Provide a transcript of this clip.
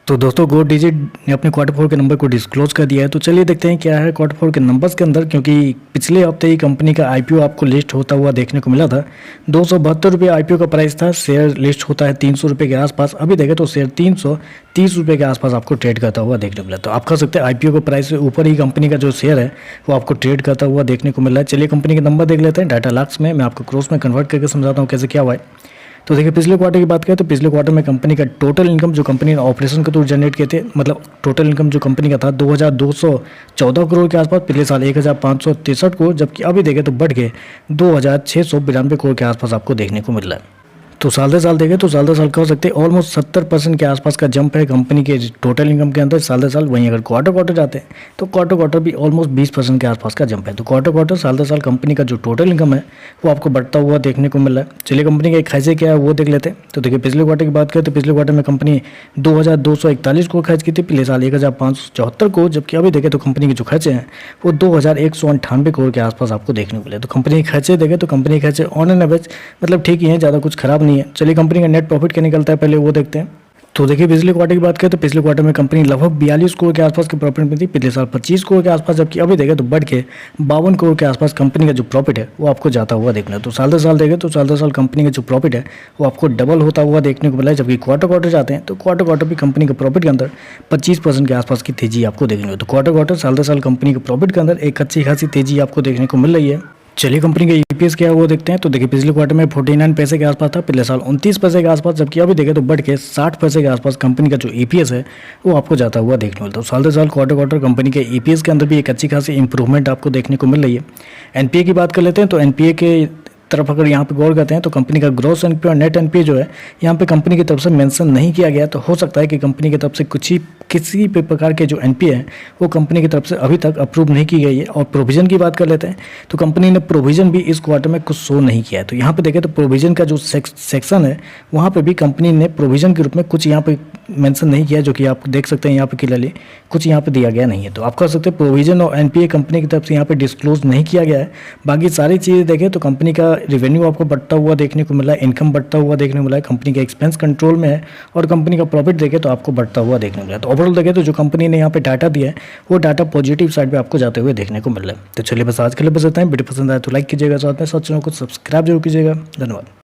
तो दोस्तों गो डिजिट ने अपने क्वार्टर फोर के नंबर को डिस्क्लोज कर दिया है। तो चलिए देखते हैं क्या है क्वार्टर फोर के नंबर्स के अंदर, क्योंकि पिछले हफ्ते ही कंपनी का आईपीओ आपको लिस्ट होता हुआ देखने को मिला था। 272 रुपये आईपीओ का प्राइस था। शेयर लिस्ट होता है 300 रुपये के आसपास। अभी देखें तो शेयर 330 रुपये के आसपास आपको ट्रेड करता हुआ देखने को मिला। तो आप कह सकते हैं आईपीओ के प्राइस से ऊपर ही कंपनी का जो शेयर है वो आपको ट्रेड करता हुआ देखने को मिल रहा है। चलिए कंपनी के नंबर देख लेते हैं डाटा लाक्स में। मैं आपको क्रॉस में कन्वर्ट करके समझाता हूँ कैसे क्या हुआ है। तो देखिए पिछले क्वार्टर की बात करें तो पिछले क्वार्टर में कंपनी का टोटल इनकम जो कंपनी ने ऑपरेशन के थ्रू जनरेट किए थे, मतलब टोटल इनकम जो कंपनी का था 2214 करोड़ के आसपास, पिछले साल 1563 करोड़, जबकि अभी देखें तो बढ़ के 2692 करोड़ के आसपास आपको देखने को मिल रहा है। तो साल दर साल देखें तो साल दर साल कह सकते हैं ऑलमोस्ट 70% के आसपास का जंप है कंपनी के टोटल इनकम के अंदर साल दर साल। वहीं अगर क्वार्टर क्वार्टर जाते हैं तो क्वार्टर क्वार्टर भी ऑलमोस्ट 20% के आसपास का जंप है। तो क्वार्टर क्वार्टर साल दर साल कंपनी का जो टोटल इनकम है वो आपको बढ़ता हुआ देखने को मिल रहा है। चलिए कंपनी का एक खर्चे क्या है वो देख लेते हैं। तो देखिए पिछले क्वार्टर की बात करें तो पिछले क्वार्टर में कंपनी 2241 करोड़ खर्च की थी, पिछले साल 1574 करोड़, जबकि अभी देखें तो कंपनी के जो खर्चे हैं वो 2198 करोड़ के आसपास आपको देखने को मिले। तो कंपनी के खर्चे देखें तो कंपनी के खर्चे ऑन एन एवरेज मतलब ठीक ही है, ज़्यादा कुछ खराब नहीं है। चलिए कंपनी का नेट प्रॉफिट क्या निकलता है पहले वो देखते हैं। तो देखिए पिछले क्वार्टर की बात करें तो पिछले क्वार्टर में कंपनी लगभग 42 करोड़ के आसपास के प्रॉफिट में थी, पिछले साल 25 करोड़ के आसपास, जबकि अभी देखें तो बढ़ के 52 करोड़ के आसपास कंपनी का जो प्रॉफिट है वो आपको जाता हुआ देखना है। तो साल दर साल देखें तो साल दर साल कंपनी का जो प्रॉफिट है वो आपको डबल होता हुआ देखने को मिला है। जबकि क्वार्टर क्वार्टर जाते हैं तो क्वार्टर क्वार्टर भी कंपनी के प्रॉफिट के अंदर 25% के आसपास की तेजी आपको देखने को। तो क्वार्टर क्वार्टर साल दर साल कंपनी के प्रॉफिट के अंदर एक अच्छी खासी तेजी आपको देखने को मिल रही है। चलिए कंपनी का ईपीएस क्या है वो देखते हैं। तो देखिए पिछले क्वार्टर में 49 पैसे के आसपास था, पिछले साल 29 पैसे के आसपास, जबकि अभी देखें तो बढ़ के 60 पैसे के आसपास कंपनी का जो ईपीएस है वो आपको जाता हुआ देखने को मिलता है। तो साल दर साल क्वार्टर क्वार्टर कंपनी के ईपीएस के अंदर भी एक अच्छी खासी इंप्रूवमेंट आपको देखने को मिल रही है। एनपीए की बात कर लेते हैं। तो एनपीए के तरफ अगर यहाँ पे गौर करते हैं तो कंपनी का ग्रॉस एनपीए और नेट एनपीए जो है यहाँ पे कंपनी की तरफ से मेंशन नहीं किया गया। तो हो सकता है कि कंपनी की तरफ से किसी भी प्रकार के जो एनपीए हैं वो कंपनी की तरफ से अभी तक अप्रूव नहीं की गई है। और प्रोविजन की बात कर लेते हैं तो कंपनी ने प्रोविजन भी इस क्वार्टर में कुछ शो नहीं किया है। तो यहाँ पे देखें तो प्रोविजन का जो सेक्शन है वहाँ पे भी कंपनी ने प्रोविजन के रूप में कुछ यहाँ पे मेंशन नहीं किया, जो कि आप देख सकते हैं यहाँ पे क्लियरली कुछ यहाँ पे दिया गया नहीं है। तो आप कह सकते हैं प्रोविजन और एनपीए कंपनी की तरफ से यहाँ पे डिस्क्लोज नहीं किया गया है। बाकी सारी चीज़ें देखें तो कंपनी का रेवेन्यू आपको बढ़ता हुआ देखने को मिला है, इनकम बढ़ता हुआ देखने को मिला है, कंपनी का एक्सपेंस कंट्रोल में है और कंपनी का प्रॉफिट देखें तो आपको बढ़ता हुआ देखने को मिला है। तो ओवरऑल देखें तो जो कंपनी ने यहाँ पे डाटा दिया है वो डाटा पॉजिटिव साइड पे आपको जाते हुए देखने को मिल रहा है। तो चलिए बस आज के लिए बस इतना ही। वीडियो पसंद आए तो लाइक कीजिएगा, साथ में साथ चैनल को सब्सक्राइब जरूर कीजिएगा। धन्यवाद।